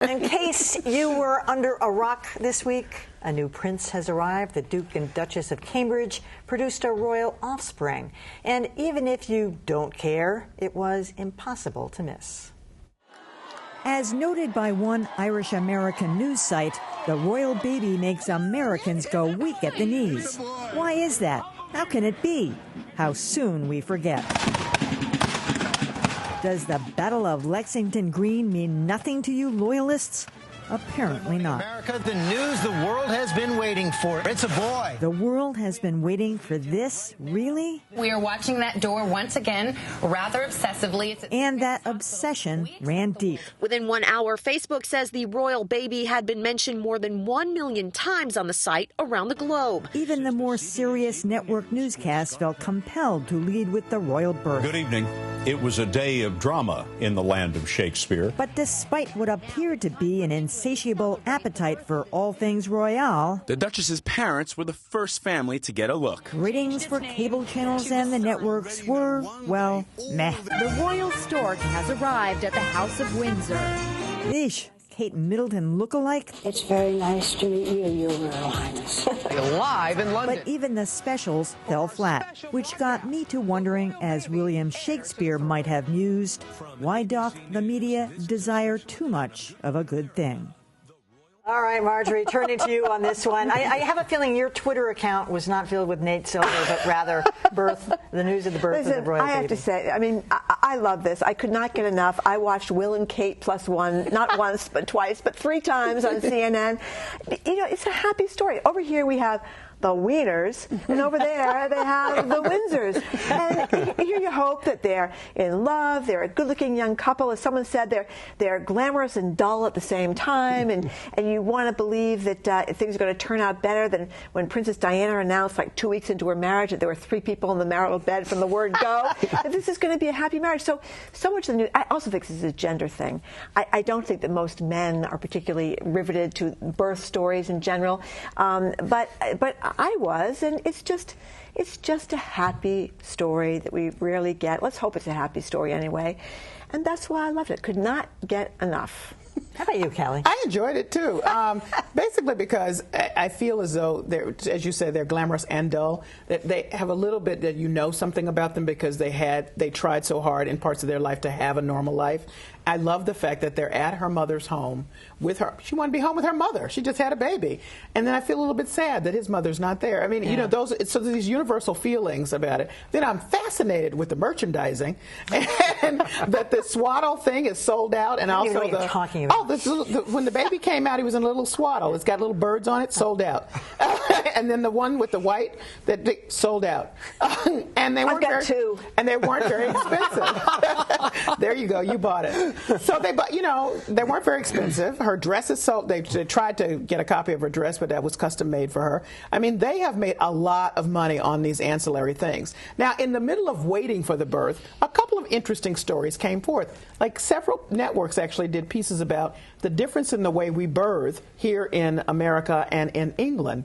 In case you were under a rock this week, a new prince has arrived. The Duke and Duchess of Cambridge produced a royal offspring. And even if you don't care, it was impossible to miss. As noted by one Irish-American news site, the royal baby makes Americans go weak at the knees. Why is that? How can it be? How soon we forget. Does the Battle of Lexington Green mean nothing to you loyalists? Apparently not. America, the news the world has been waiting for. It's a boy. The world has been waiting for this? Really? We are watching that door once again, rather obsessively. And that obsession ran deep. Within 1 hour, Facebook says the royal baby had been mentioned more than 1 million times on the site around the globe. Even the more serious network newscasts felt compelled to lead with the royal birth. Good evening. It was a day of drama in the land of Shakespeare. But despite what appeared to be an insatiable appetite for all things royal, the Duchess's parents were the first family to get a look. Ratings for cable channels and the networks were, well, meh. The royal stork has arrived at the House of Windsor. Eesh. Kate Middleton look-alike? It's very nice to meet you, Your Royal Highness. Live in London. But even the specials fell flat, which got me to wondering, as William Shakespeare might have mused, why doth the media desire too much of a good thing? All right, Marjorie, turning to you on this one. I have a feeling your Twitter account was not filled with Nate Silver, but rather the news of the birth of the royal baby. I have to say, I mean, I love this. I could not get enough. I watched Will and Kate +1, not once, but twice, but 3 times on CNN. You know, it's a happy story. Over here we have the Wieners, and over there they have the Windsors. And here you hope that they're in love, they're a good-looking young couple. As someone said, they're glamorous and dull at the same time, and you want to believe that things are going to turn out better than when Princess Diana announced, like 2 weeks into her marriage, that there were 3 people in the marital bed from the word go, that this is going to be a happy marriage. So much of the news, I also think this is a gender thing. I don't think that most men are particularly riveted to birth stories in general, but I was, and it's just a happy story that we rarely get. Let's hope it's a happy story anyway. And that's why I loved it. Could not get enough. How about you, Callie? I enjoyed it, too. Basically because I feel as though, as you said, they're glamorous and dull. That they have a little bit that you know something about them because they tried so hard in parts of their life to have a normal life. I love the fact that they're at her mother's home with her. She wanted to be home with her mother. She just had a baby. And then I feel a little bit sad that his mother's not there. I mean, you know, so these universal feelings about it. Then I'm fascinated with the merchandising and that the swaddle thing is sold out. And also what you're talking about. When the baby came out, he was in a little swaddle. It's got little birds on it, sold out. And then the one with the white, that sold out. And they weren't two. And they weren't very expensive. There you go, you bought it. So they weren't very expensive. Her dress is sold. They tried to get a copy of her dress, but that was custom made for her. I mean, they have made a lot of money on these ancillary things. Now, in the middle of waiting for the birth, a couple of interesting stories came forth. Like several networks actually did pieces about the difference in the way we birth here in America and in England.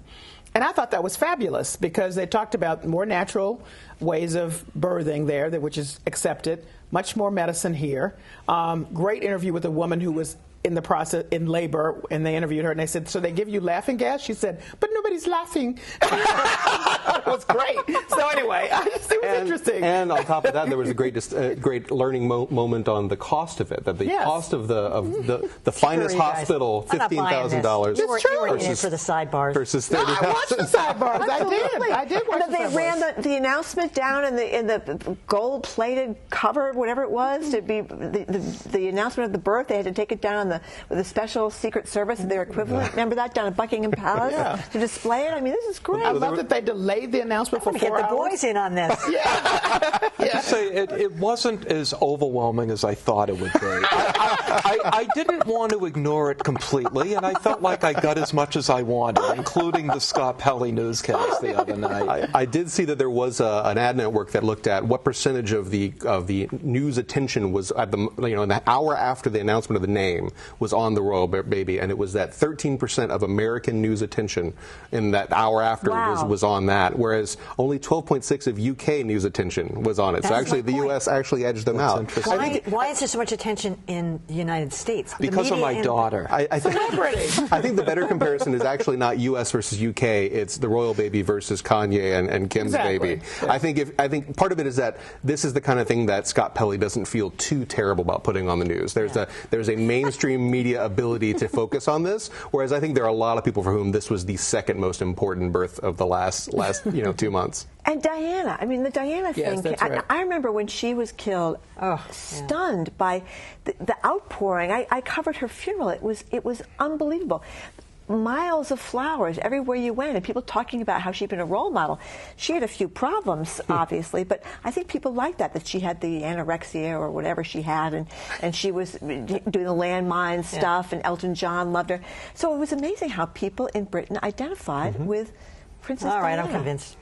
And I thought that was fabulous because they talked about more natural ways of birthing there, which is accepted, much more medicine here. Great interview with a woman who was in the process, in labor, and they interviewed her, and they said, so they give you laughing gas? She said, but nobody's laughing. It was great. So anyway, it was interesting. And on top of that, there was a great learning moment on the cost of it, that the cost of the finest hospital, $15,000. You were in it for the sidebars. Versus 30,000. I watched the sidebars. I did watch the sidebars. They ran the announcement down in the gold-plated cover, whatever it was, to be the announcement of the birth. They had to take it down with a special Secret Service, their equivalent. Remember that down at Buckingham Palace to display it? I mean, this is great. I love that they delayed the announcement for 4 hours. Get the boys in on this. Yeah. Say it wasn't as overwhelming as I thought it would be. I didn't want to ignore it completely, and I felt like I got as much as I wanted, including the Scott Pelley newscast the other night. I did see that there was an ad network that looked at what percentage of the news attention was at in the hour after the announcement of the name was on the royal baby, and it was that 13% of American news attention in that hour after was on that, whereas only 12.6 of UK news attention was on it. So actually, the U.S. actually edged them out. Why is there so much attention in the United States? Because of my daughter. I think the better comparison is actually not U.S. versus UK. It's the royal baby versus Kanye and Kim's baby. Yeah. I think part of it is that this is the kind of thing that Scott Pelley doesn't feel too terrible about putting on the news. There's a mainstream media ability to focus on this, whereas I think there are a lot of people for whom this was the second most important birth of the last 2 months. And Diana, I mean, the Diana thing, right. I remember when she was killed, stunned by the outpouring. I covered her funeral. It was unbelievable. Miles of flowers everywhere you went, and people talking about how she'd been a role model. She had a few problems, obviously, but I think people liked that she had the anorexia or whatever she had, and she was doing the landmine stuff, and Elton John loved her. So it was amazing how people in Britain identified with Princess Diana. All right, I'm convinced.